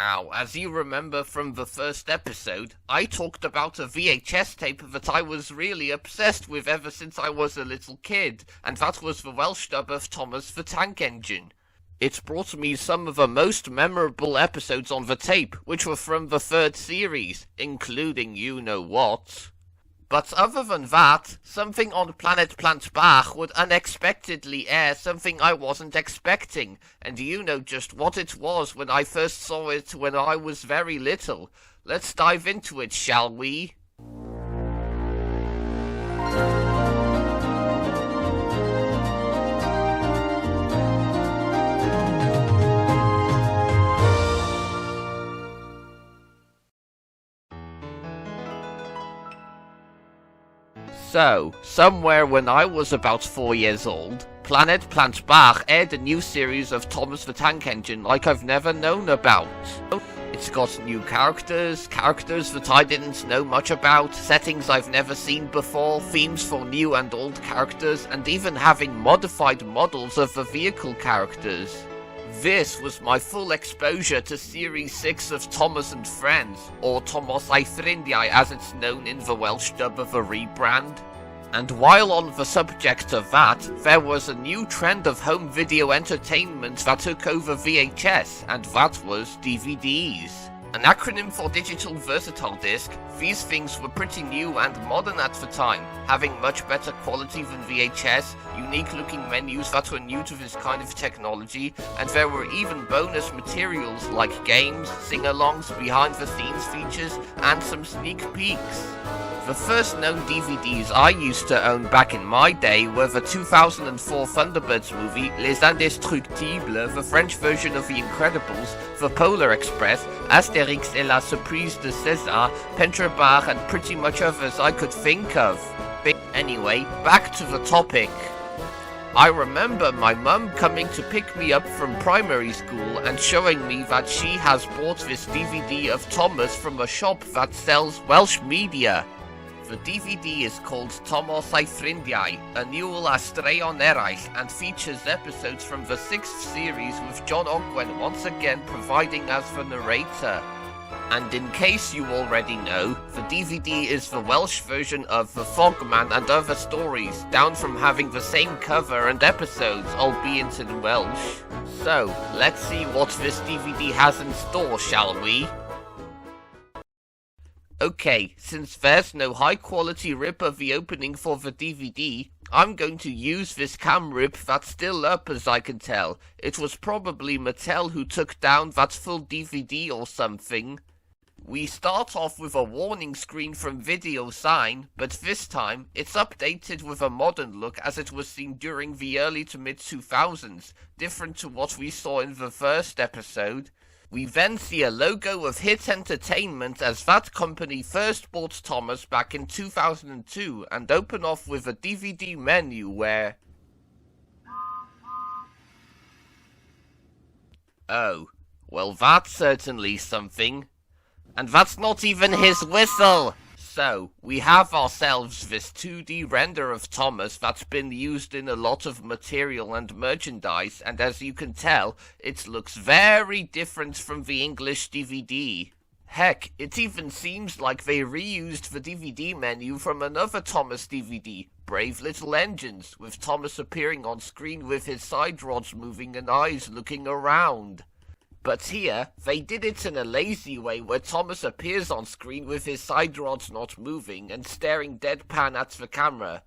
Now, as you remember from the first episode, I talked about a VHS tape that I was really obsessed with ever since I was a little kid, and that was the Welsh dub of Tomos the Tank Engine. It brought me some of the most memorable episodes on the tape, which were from the third series, including you-know-what. But other than that, something on Planet Plant Bach would unexpectedly air something I wasn't expecting, and you know just what it was when I first saw it when I was very little. Let's dive into it, shall we? So, somewhere when I was about 4 years old, Planet Plant Bach aired a new series of Tomos the Tank Engine like I've never known about. It's got new characters that I didn't know much about, settings I've never seen before, themes for new and old characters, and even having modified models of the vehicle characters. This was my full exposure to Series 6 of Tomos and Friends, or Tomos Ffrindiau as it's known in the Welsh dub of a rebrand. And while on the subject of that, there was a new trend of home video entertainment that took over VHS, and that was DVDs. An acronym for Digital Versatile Disc, these things were pretty new and modern at the time, having much better quality than VHS, unique looking menus that were new to this kind of technology, and there were even bonus materials like games, sing-alongs, behind the scenes features, and some sneak peeks. The first known DVDs I used to own back in my day were the 2004 Thunderbirds movie Les Indestructibles, the French version of The Incredibles, The Polar Express, Astérix et la Surprise de César, Pentrabar, and pretty much others I could think of. Anyway, back to the topic. I remember my mum coming to pick me up from primary school and showing me that she has bought this DVD of Tomos from a shop that sells Welsh media. The DVD is called Tomos Ffrindiau, a Niwl a Straeon Eraill, and features episodes from the 6th series with John Ogwen once again providing as the narrator. And in case you already know, the DVD is the Welsh version of The Fogman and Other Stories, down from having the same cover and episodes, albeit in Welsh. So, let's see what this DVD has in store, shall we? Okay, since there's no high quality rip of the opening for the DVD, I'm going to use this cam rip that's still up as I can tell. It was probably Mattel who took down that full DVD or something. We start off with a warning screen from Video Sign, but this time it's updated with a modern look as it was seen during the early to mid 2000s, different to what we saw in the first episode. We then see a logo of Hit Entertainment as that company first bought Tomos back in 2002 and open off with a DVD menu where... Oh, well that's certainly something. And that's not even his whistle! So, we have ourselves this 2D render of Tomos that's been used in a lot of material and merchandise, and as you can tell, it looks very different from the English DVD. Heck, it even seems like they reused the DVD menu from another Tomos DVD, Brave Little Engines, with Tomos appearing on screen with his side rods moving and eyes looking around. But here, they did it in a lazy way where Tomos appears on screen with his side rods not moving and staring deadpan at the camera.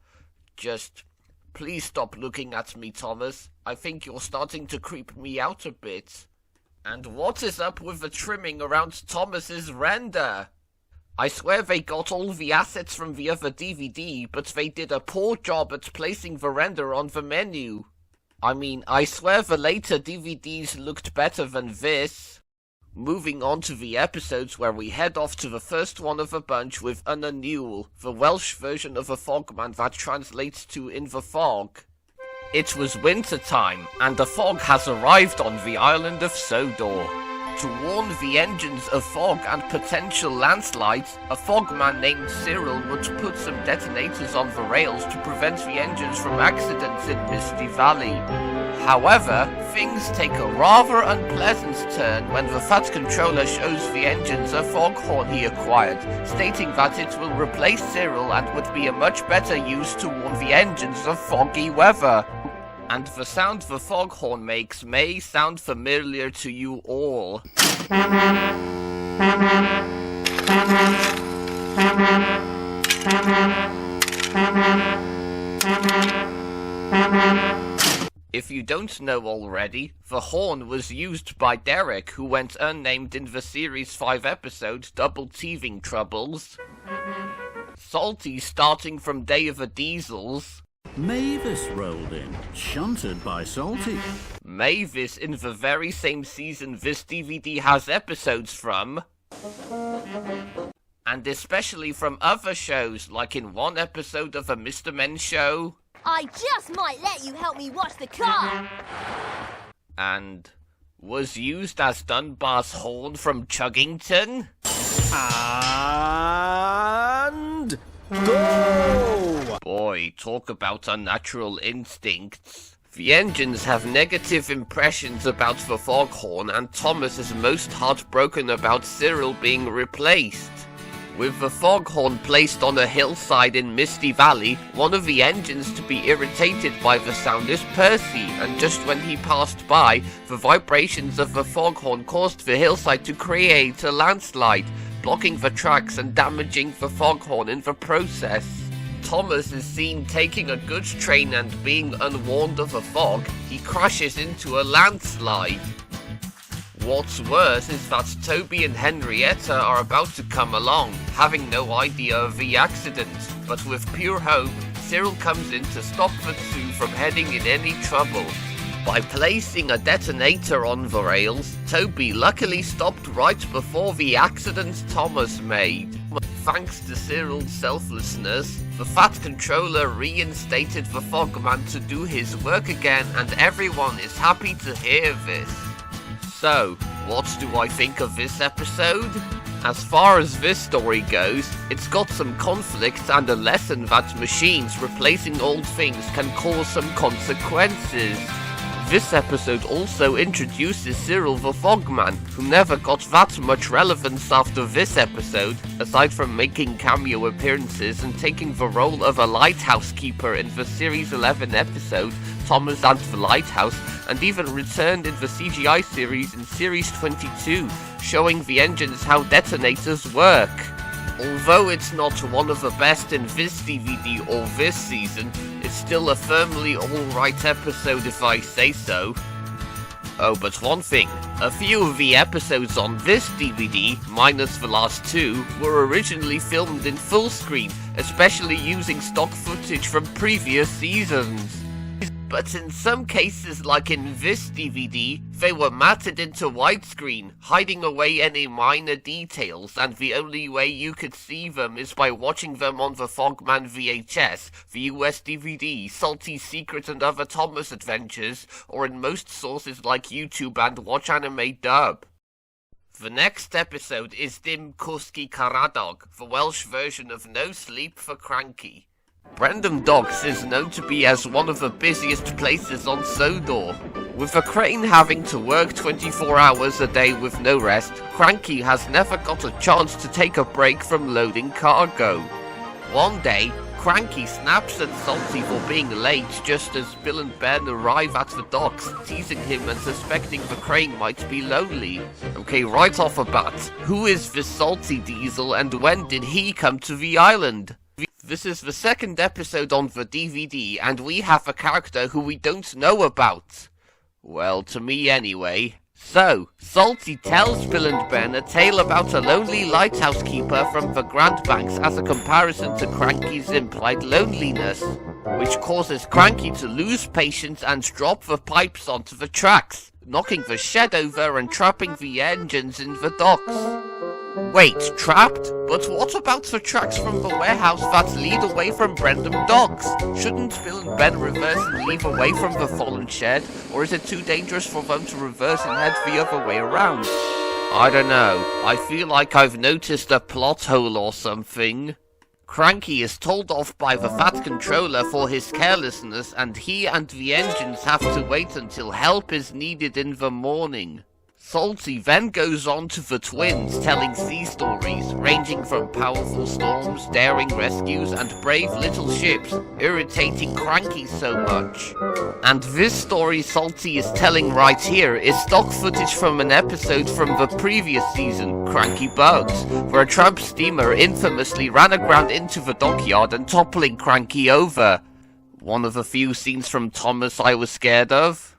Just, please stop looking at me, Tomos. I think you're starting to creep me out a bit. And what is up with the trimming around Tomos's render? I swear they got all the assets from the other DVD, but they did a poor job at placing the render on the menu. I mean, I swear the later DVDs looked better than this. Moving on to the episodes where we head off to the first one of a bunch with Niwl, the Welsh version of a Fogman that translates to In the Fog. It was winter time, and the fog has arrived on the island of Sodor. To warn the engines of fog and potential landslides, a fogman named Cyril would put some detonators on the rails to prevent the engines from accidents in Misty Valley. However, things take a rather unpleasant turn when the Fat Controller shows the engines a foghorn he acquired, stating that it will replace Cyril and would be a much better use to warn the engines of foggy weather. And the sound the foghorn makes may sound familiar to you all. If you don't know already, the horn was used by Derek, who went unnamed in the series 5-episode Double Teething Troubles, Salty starting from Day of the Diesels, Mavis rolled in, shunted by Salty. Mavis in the very same season this DVD has episodes from, and especially from other shows, like in one episode of a Mr. Men show, I just might let you help me wash the car. and was used as Dunbar's horn from Chuggington. And go! Boy, talk about unnatural instincts. The engines have negative impressions about the foghorn, and Thomas is most heartbroken about Cyril being replaced. With the foghorn placed on a hillside in Misty Valley, one of the engines to be irritated by the sound is Percy, and just when he passed by, the vibrations of the foghorn caused the hillside to create a landslide, blocking the tracks and damaging the foghorn in the process. Thomas is seen taking a goods train and being unwarned of a fog, he crashes into a landslide. What's worse is that Toby and Henrietta are about to come along, having no idea of the accident, but with pure hope, Cyril comes in to stop the two from heading in any trouble. By placing a detonator on the rails, Toby luckily stopped right before the accident Thomas made. Thanks to Cyril's selflessness, the Fat Controller reinstated the Fogman to do his work again, and everyone is happy to hear this. So, what do I think of this episode? As far as this story goes, it's got some conflict and a lesson that machines replacing old things can cause some consequences. This episode also introduces Cyril the Fogman, who never got that much relevance after this episode, aside from making cameo appearances and taking the role of a lighthouse keeper in the Series 11 episode, Thomas and the Lighthouse, and even returned in the CGI series in Series 22, showing the engines how detonators work. Although it's not one of the best in this DVD or this season, it's still a firmly alright episode if I say so. Oh, but one thing, a few of the episodes on this DVD, minus the last two, were originally filmed in full screen, especially using stock footage from previous seasons. But in some cases, like in this DVD, they were matted into widescreen, hiding away any minor details, and the only way you could see them is by watching them on the Fogman VHS, the US DVD, Salty's Secret and Other Thomas Adventures, or in most sources like YouTube and Watch Anime Dub. The next episode is Dim Kuski Karadog, the Welsh version of No Sleep for Cranky. Brendam Docks is known to be as one of the busiest places on Sodor. With the crane having to work 24 hours a day with no rest, Cranky has never got a chance to take a break from loading cargo. One day, Cranky snaps at Salty for being late just as Bill and Ben arrive at the docks, teasing him and suspecting the crane might be lonely. Okay, right off the bat, who is this Salty Diesel and when did he come to the island? This is the second episode on the DVD, and we have a character who we don't know about. Well, to me anyway. So, Salty tells Bill and Ben a tale about a lonely lighthouse keeper from the Grand Banks as a comparison to Cranky's implied loneliness, which causes Cranky to lose patience and drop the pipes onto the tracks, knocking the shed over and trapping the engines in the docks. Wait, trapped? But what about the tracks from the warehouse that lead away from Brendam Docks? Shouldn't Bill and Ben reverse and leave away from the fallen shed, or is it too dangerous for them to reverse and head the other way around? I don't know, I feel like I've noticed a plot hole or something. Cranky is told off by the Fat Controller for his carelessness, and he and the engines have to wait until help is needed in the morning. Salty then goes on to the twins telling sea stories, ranging from powerful storms, daring rescues, and brave little ships, irritating Cranky so much. And this story Salty is telling right here is stock footage from an episode from the previous season, Cranky Bugs, where a tramp steamer infamously ran aground into the dockyard and toppling Cranky over. One of the few scenes from Tomos I was scared of.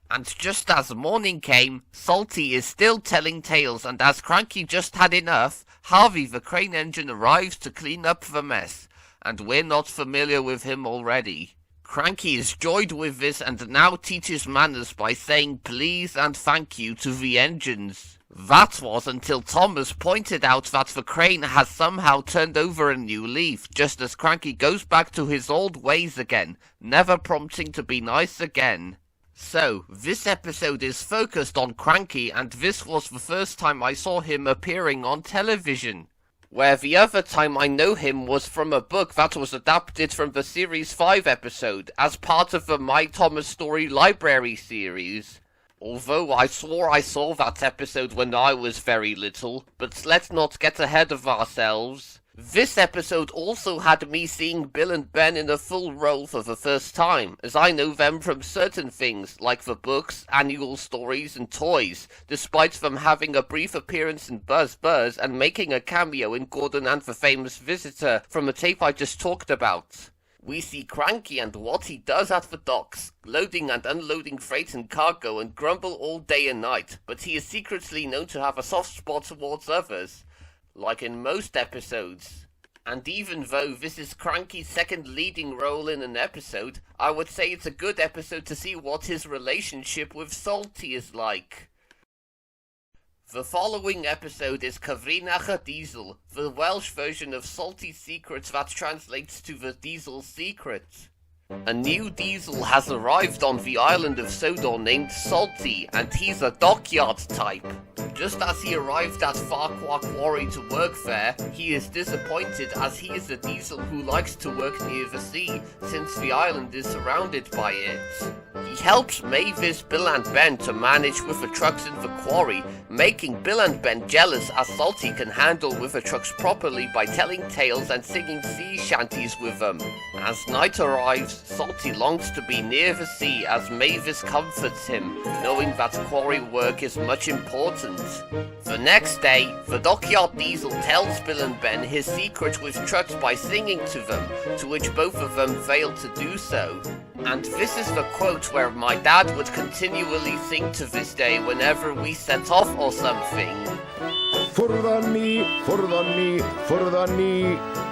And just as morning came, Salty is still telling tales, and as Cranky just had enough, Harvey the crane engine arrives to clean up the mess, and we're not familiar with him already. Cranky is joyed with this and now teaches manners by saying please and thank you to the engines. That was until Thomas pointed out that the crane has somehow turned over a new leaf, just as Cranky goes back to his old ways again, never prompting to be nice again. So, this episode is focused on Cranky, and this was the first time I saw him appearing on television. Where the other time I know him was from a book that was adapted from the Series 5 episode, as part of the My Thomas Story Library series. Although I swore I saw that episode when I was very little, but let's not get ahead of ourselves. This episode also had me seeing Bill and Ben in a full role for the first time, as I know them from certain things, like the books, annual stories, and toys, despite them having a brief appearance in Buzz Buzz and making a cameo in Gordon and the Famous Visitor from a tape I just talked about. We see Cranky and what he does at the docks, loading and unloading freight and cargo and grumble all day and night, but he is secretly known to have a soft spot towards others. Like in most episodes. And even though this is Cranky's second leading role in an episode, I would say it's a good episode to see what his relationship with Salty is like. The following episode is Ffrindiau Diesel, the Welsh version of Salty's Secrets that translates to the Diesel Secret. A new diesel has arrived on the island of Sodor named Salty, and he's a dockyard type. Just as he arrived at Farquhar Quarry to work there, he is disappointed as he is a diesel who likes to work near the sea, since the island is surrounded by it. He helps Mavis, Bill and Ben to manage with the trucks in the quarry, making Bill and Ben jealous as Salty can handle with the trucks properly by telling tales and singing sea shanties with them. As night arrives, Salty longs to be near the sea as Mavis comforts him, knowing that quarry work is much important. The next day, the dockyard diesel tells Bill and Ben his secret with trucks by singing to them, to which both of them fail to do so. And this is the quote where my dad would continually sing to this day whenever we set off or something. Ffwrdd â ni, ffwrdd â ni, ffwrdd â ni.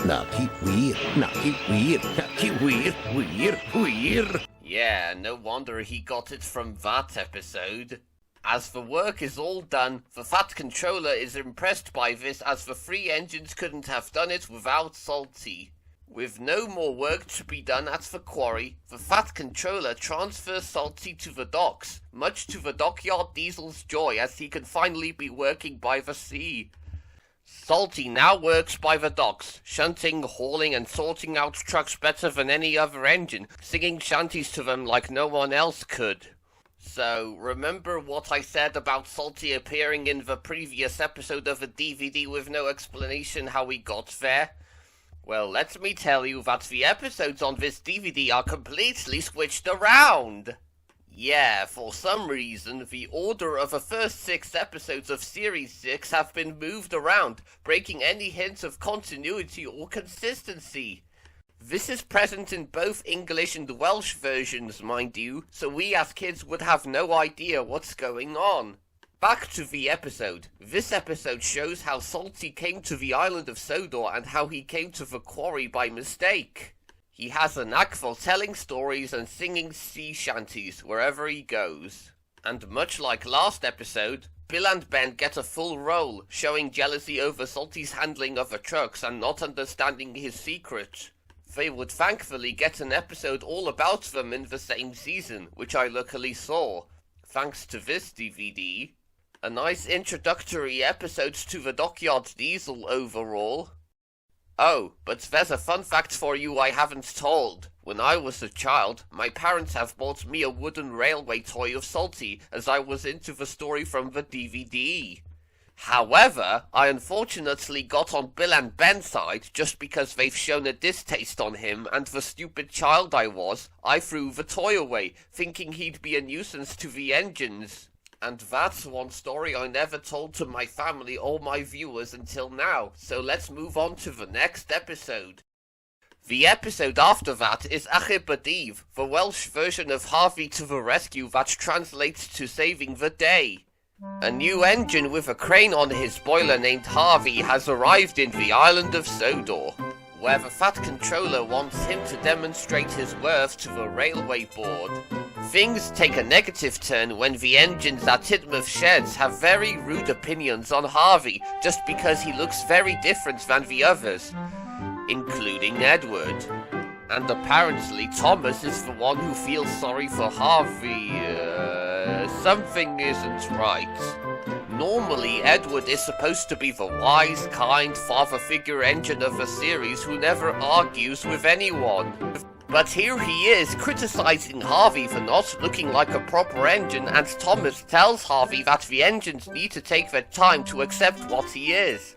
Naci wir, naci wir, naci wir, wir, wir. Yeah, no wonder he got it from that episode. As the work is all done, the Fat Controller is impressed by this as the three engines couldn't have done it without Salty. With no more work to be done at the quarry, the Fat Controller transfers Salty to the docks, much to the dockyard diesel's joy as he can finally be working by the sea. Salty now works by the docks, shunting, hauling and sorting out trucks better than any other engine, singing shanties to them like no one else could. So, remember what I said about Salty appearing in the previous episode of a DVD with no explanation how he got there? Well, let me tell you that the episodes on this DVD are completely switched around. Yeah, for some reason, the order of the first 6 episodes of Series 6 have been moved around, breaking any hint of continuity or consistency. This is present in both English and Welsh versions, mind you, so we as kids would have no idea what's going on. Back to the episode. This episode shows how Salty came to the island of Sodor and how he came to the quarry by mistake. He has a knack for telling stories and singing sea shanties wherever he goes. And much like last episode, Bill and Ben get a full role, showing jealousy over Salty's handling of the trucks and not understanding his secret. They would thankfully get an episode all about them in the same season, which I luckily saw, thanks to this DVD. A nice introductory episode to the Dockyard Diesel overall. Oh, but there's a fun fact for you I haven't told. When I was a child, my parents have bought me a wooden railway toy of Salty, as I was into the story from the DVD. However, I unfortunately got on Bill and Ben's side just because they've shown a distaste on him, and the stupid child I was, I threw the toy away, thinking he'd be a nuisance to the engines. And that's one story I never told to my family or my viewers until now, so let's move on to the next episode. The episode after that is Achib Badiv, the Welsh version of Harvey to the rescue that translates to saving the day. A new engine with a crane on his boiler named Harvey has arrived in the island of Sodor, where the Fat Controller wants him to demonstrate his worth to the railway board. Things take a negative turn when the engines at Titmouth Sheds have very rude opinions on Harvey just because he looks very different than the others, including Edward. And apparently Tomos is the one who feels sorry for Harvey. Something isn't right. Normally, Edward is supposed to be the wise, kind, father figure engine of the series who never argues with anyone. But here he is, criticizing Harvey for not looking like a proper engine, and Tomos tells Harvey that the engines need to take their time to accept what he is.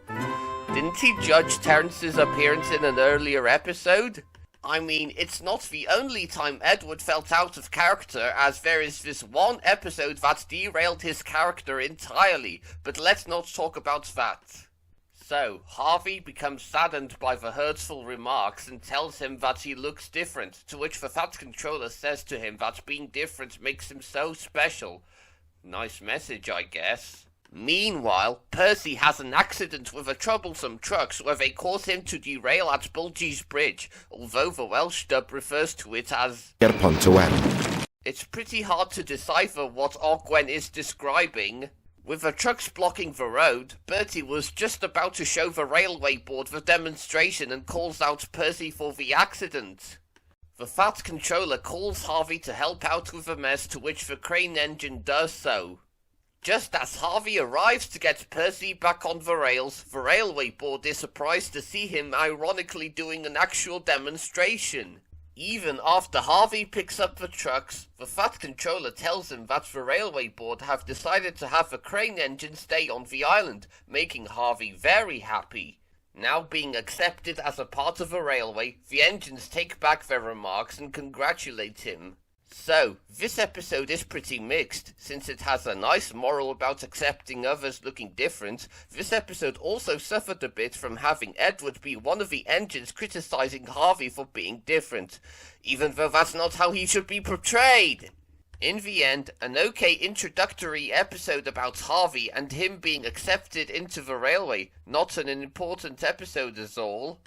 Didn't he judge Terence's appearance in an earlier episode? I mean, it's not the only time Edward felt out of character, as there is this one episode that derailed his character entirely, but let's not talk about that. So, Harvey becomes saddened by the hurtful remarks and tells him that he looks different, to which the Fat Controller says to him that being different makes him so special. Nice message, I guess. Meanwhile, Percy has an accident with a troublesome truck where they cause him to derail at Bulgy's Bridge, although the Welsh dub refers to it as It's pretty hard to decipher what Ogwen is describing. With the trucks blocking the road, Bertie was just about to show the railway board the demonstration and calls out Percy for the accident. The Fat Controller calls Harvey to help out with the mess, to which the crane engine does so. Just as Harvey arrives to get Percy back on the rails, the railway board is surprised to see him ironically doing an actual demonstration. Even after Harvey picks up the trucks, the Fat Controller tells him that the railway board have decided to have the crane engine stay on the island, making Harvey very happy. Now being accepted as a part of the railway, the engines take back their remarks and congratulate him. So, this episode is pretty mixed. Since it has a nice moral about accepting others looking different, this episode also suffered a bit from having Edward be one of the engines criticizing Harvey for being different, even though that's not how he should be portrayed. In the end, an okay introductory episode about Harvey and him being accepted into the railway, not an important episode is all.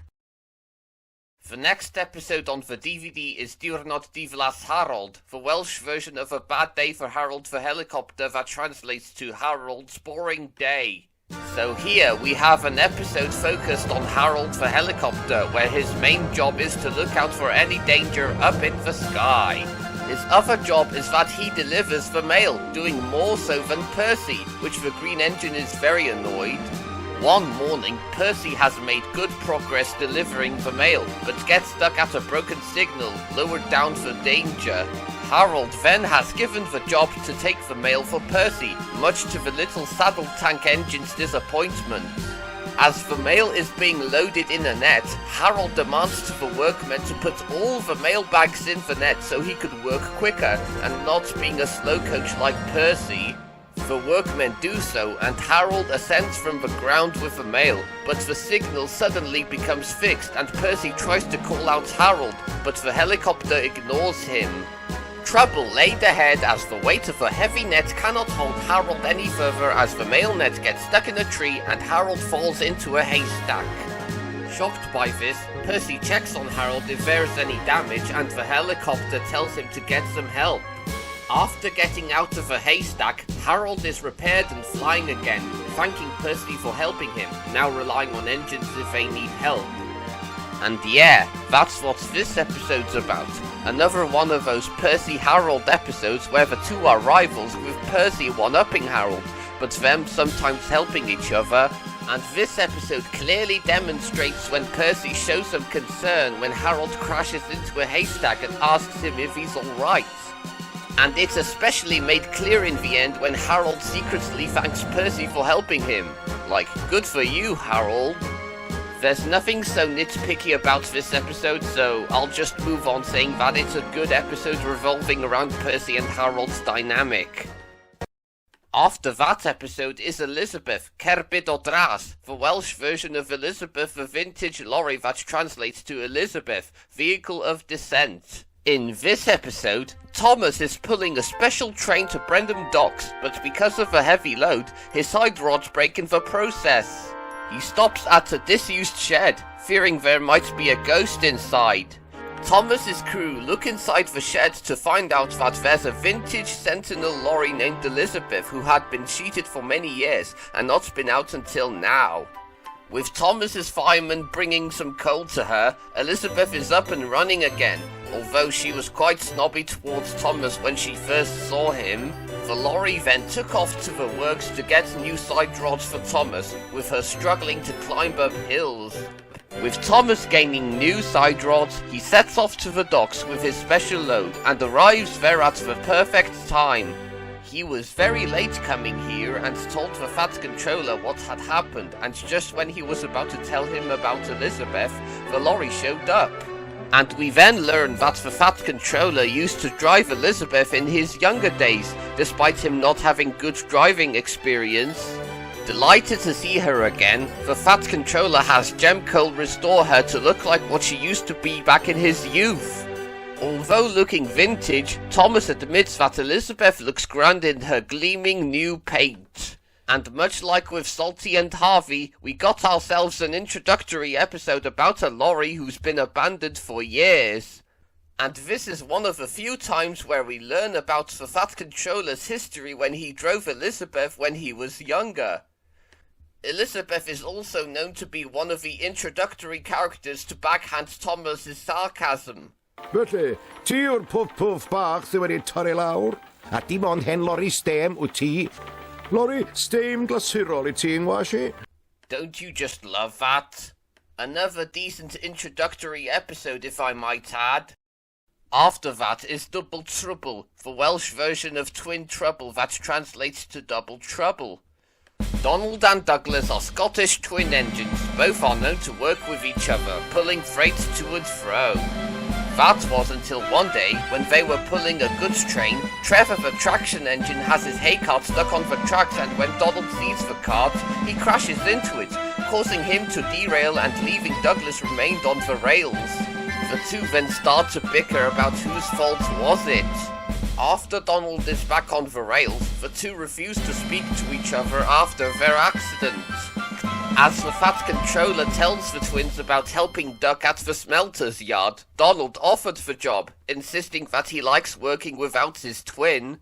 The next episode on the DVD is Diwrnod Diflas Harold, the Welsh version of A Bad Day for Harold the Helicopter that translates to Harold's Boring Day. So here we have an episode focused on Harold the Helicopter, where his main job is to look out for any danger up in the sky. His other job is that he delivers the mail, doing more so than Percy, which the Green Engine is very annoyed. One morning, Percy has made good progress delivering the mail, but gets stuck at a broken signal, lowered down for danger. Harold then has given the job to take the mail for Percy, much to the little saddle tank engine's disappointment. As the mail is being loaded in a net, Harold demands to the workmen to put all the mail bags in the net so he could work quicker, and not being a slow coach like Percy. The workmen do so, and Harold ascends from the ground with the mail, but the signal suddenly becomes fixed and Percy tries to call out Harold, but the helicopter ignores him. Trouble laid ahead as the weight of the heavy net cannot hold Harold any further as the mail net gets stuck in a tree and Harold falls into a haystack. Shocked by this, Percy checks on Harold if there is any damage and the helicopter tells him to get some help. After getting out of a haystack, Harold is repaired and flying again, thanking Percy for helping him, now relying on engines if they need help. And yeah, that's what this episode's about. Another one of those Percy-Harold episodes where the two are rivals, with Percy one-upping Harold, but them sometimes helping each other. And this episode clearly demonstrates when Percy shows some concern when Harold crashes into a haystack and asks him if he's alright. And it's especially made clear in the end when Harold secretly thanks Percy for helping him. Like, good for you, Harold. There's nothing so nitpicky about this episode, so I'll just move on saying that it's a good episode revolving around Percy and Harold's dynamic. After that episode is Elizabeth, Cerbyd o Dras, the Welsh version of Elizabeth, the vintage lorry that translates to Elizabeth, vehicle of descent. In this episode, Tomos is pulling a special train to Brendam Docks, but because of a heavy load, his side rods break in the process. He stops at a disused shed, fearing there might be a ghost inside. Tomos's crew look inside the shed to find out that there's a vintage Sentinel lorry named Elizabeth who had been cheated for many years and not been out until now. With Tomos's fireman bringing some coal to her, Elizabeth is up and running again. Although she was quite snobby towards Tomos when she first saw him, the lorry then took off to the works to get new side rods for Tomos, with her struggling to climb up hills. With Tomos gaining new side rods, he sets off to the docks with his special load and arrives there at the perfect time. He was very late coming here and told the Fat Controller what had happened, and just when he was about to tell him about Elizabeth, the lorry showed up. And we then learn that the Fat Controller used to drive Elizabeth in his younger days, despite him not having good driving experience. Delighted to see her again, the Fat Controller has Gemcoal restore her to look like what she used to be back in his youth. Although looking vintage, Tomos admits that Elizabeth looks grand in her gleaming new paint. And much like with Salty and Harvey, we got ourselves an introductory episode about a lorry who's been abandoned for years. And this is one of the few times where we learn about the Fat Controller's history when he drove Elizabeth when he was younger. Elizabeth is also known to be one of the introductory characters to backhand Tomos's sarcasm. Felly, ti yw'r pwff bach sydd wedi torri lawr, a dim ond hen lori stem wyt ti. Lori stem glasurol I ti ngwashi. Don't you just love that? Another decent introductory episode, if I might add. After that is Double Trouble, the Welsh version of Twin Trouble that translates to Double Trouble. Donald and Douglas are Scottish twin engines, both are known to work with each other, pulling freight to and fro. That was until one day, when they were pulling a goods train, Trevor the traction engine has his hay cart stuck on the tracks, and when Donald sees the cart, he crashes into it, causing him to derail and leaving Douglas remained on the rails. The two then start to bicker about whose fault was it. After Donald is back on the rails, the two refuse to speak to each other after their accident. As the Fat Controller tells the twins about helping Duck at the smelter's yard, Donald offered the job, insisting that he likes working without his twin.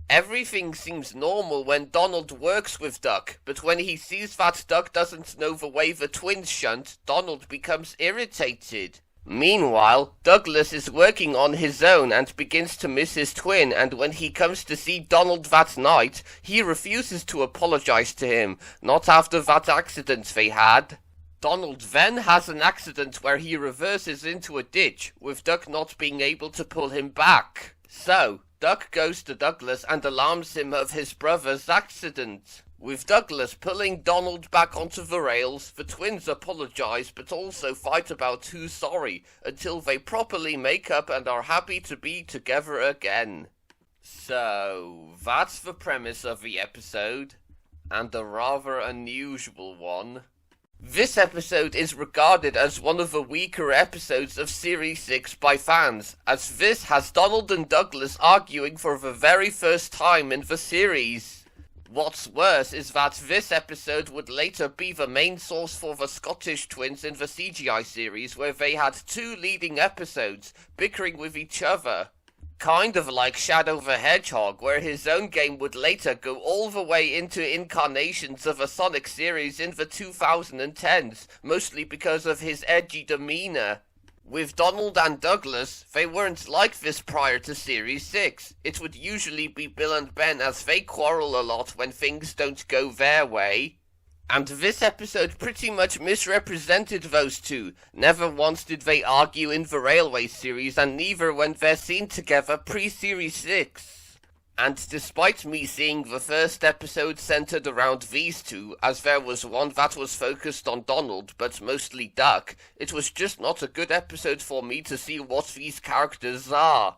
Everything seems normal when Donald works with Duck, but when he sees that Duck doesn't know the way the twins shunt, Donald becomes irritated. Meanwhile, Douglas is working on his own and begins to miss his twin, and when he comes to see Donald that night, he refuses to apologize to him, not after that accident they had. Donald then has an accident where he reverses into a ditch, with Duck not being able to pull him back. So, Duck goes to Douglas and alarms him of his brother's accident. With Douglas pulling Donald back onto the rails, the twins apologize but also fight about who's sorry, until they properly make up and are happy to be together again. So, that's the premise of the episode, and a rather unusual one. This episode is regarded as one of the weaker episodes of Series 6 by fans, as this has Donald and Douglas arguing for the very first time in the series. What's worse is that this episode would later be the main source for the Scottish twins in the CGI series, where they had two leading episodes, bickering with each other. Kind of like Shadow the Hedgehog, where his own game would later go all the way into incarnations of a Sonic series in the 2010s, mostly because of his edgy demeanor. With Donald and Douglas, they weren't like this prior to Series 6. It would usually be Bill and Ben, as they quarrel a lot when things don't go their way. And this episode pretty much misrepresented those two. Never once did they argue in the Railway series, and neither when they're seen together pre-Series 6. And despite me seeing the first episode centered around these two, as there was one that was focused on Donald, but mostly Duck, it was just not a good episode for me to see what these characters are.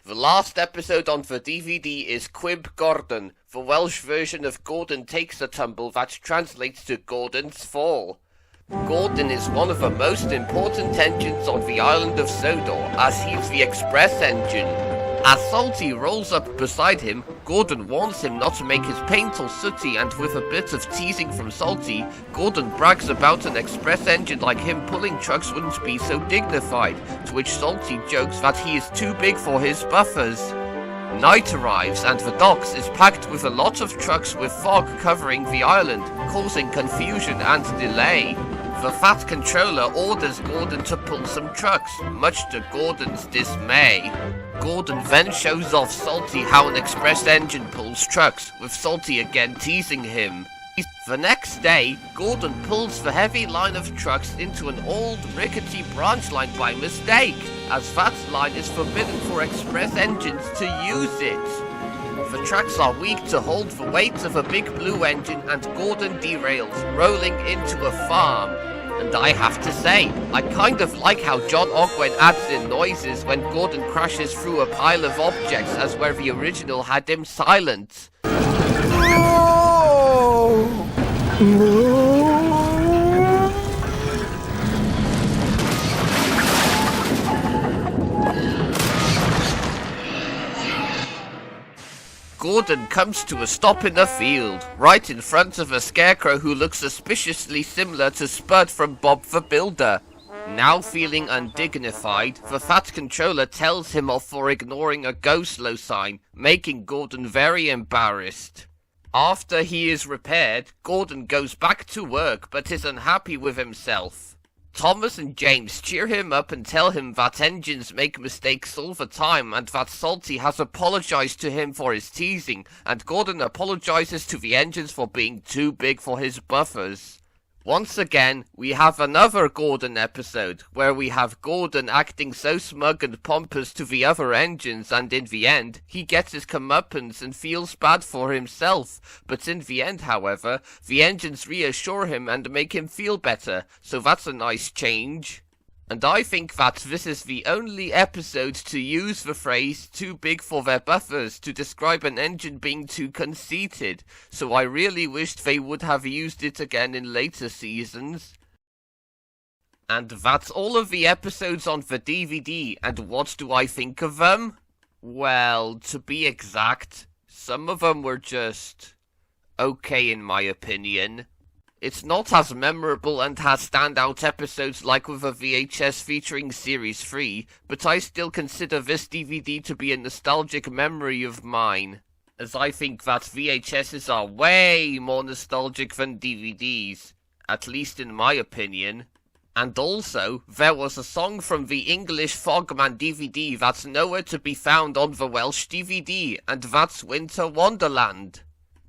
The last episode on the DVD is Quib Gordon, the Welsh version of Gordon Takes a Tumble that translates to Gordon's Fall. Gordon is one of the most important engines on the island of Sodor, as he's the express engine. As Salty rolls up beside him, Gordon warns him not to make his paint all sooty, and with a bit of teasing from Salty, Gordon brags about an express engine like him pulling trucks wouldn't be so dignified, to which Salty jokes that he is too big for his buffers. Night arrives and the docks is packed with a lot of trucks with fog covering the island, causing confusion and delay. The Fat Controller orders Gordon to pull some trucks, much to Gordon's dismay. Gordon then shows off Salty how an express engine pulls trucks, with Salty again teasing him. The next day, Gordon pulls the heavy line of trucks into an old rickety branch line by mistake, as that line is forbidden for express engines to use it. The tracks are weak to hold the weight of a big blue engine, and Gordon derails, rolling into a farm. And I have to say, I kind of like how John Ogwen adds in noises when Gordon crashes through a pile of objects, as where the original had him silent. Gordon comes to a stop in a field, right in front of a scarecrow who looks suspiciously similar to Spud from Bob the Builder. Now feeling undignified, the Fat Controller tells him off for ignoring a go-slow sign, making Gordon very embarrassed. After he is repaired, Gordon goes back to work but is unhappy with himself. Thomas and James cheer him up and tell him that engines make mistakes all the time, and that Salty has apologized to him for his teasing, and Gordon apologizes to the engines for being too big for his buffers. Once again, we have another Gordon episode, where we have Gordon acting so smug and pompous to the other engines, and in the end, he gets his comeuppance and feels bad for himself. But in the end, however, the engines reassure him and make him feel better, so that's a nice change. And I think that this is the only episode to use the phrase too big for their buffers to describe an engine being too conceited, so I really wished they would have used it again in later seasons. And that's all of the episodes on the DVD, and what do I think of them? Well, to be exact, some of them were just okay in my opinion. It's not as memorable and has standout episodes like with a VHS featuring Series 3, but I still consider this DVD to be a nostalgic memory of mine, as I think that VHSs are way more nostalgic than DVDs, at least in my opinion. And also, there was a song from the English Fogman DVD that's nowhere to be found on the Welsh DVD, and that's Winter Wonderland.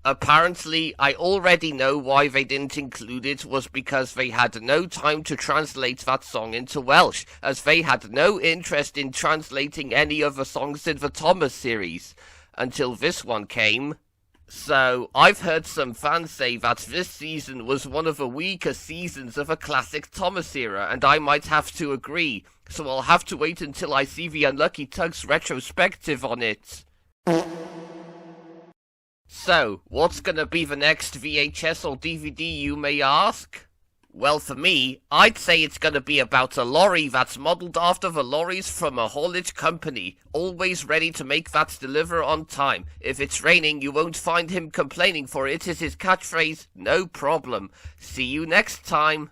Apparently, I already know why they didn't include it was because they had no time to translate that song into Welsh, as they had no interest in translating any of the songs in the Tomos series, until this one came. So, I've heard some fans say that this season was one of the weaker seasons of a classic Tomos era, and I might have to agree, so I'll have to wait until I see the Unlucky Tug's retrospective on it. So, what's gonna be the next VHS or DVD, you may ask? Well, for me, I'd say it's gonna be about a lorry that's modelled after the lorries from a haulage company, always ready to make that deliver on time. If it's raining, you won't find him complaining, for it is his catchphrase, no problem. See you next time.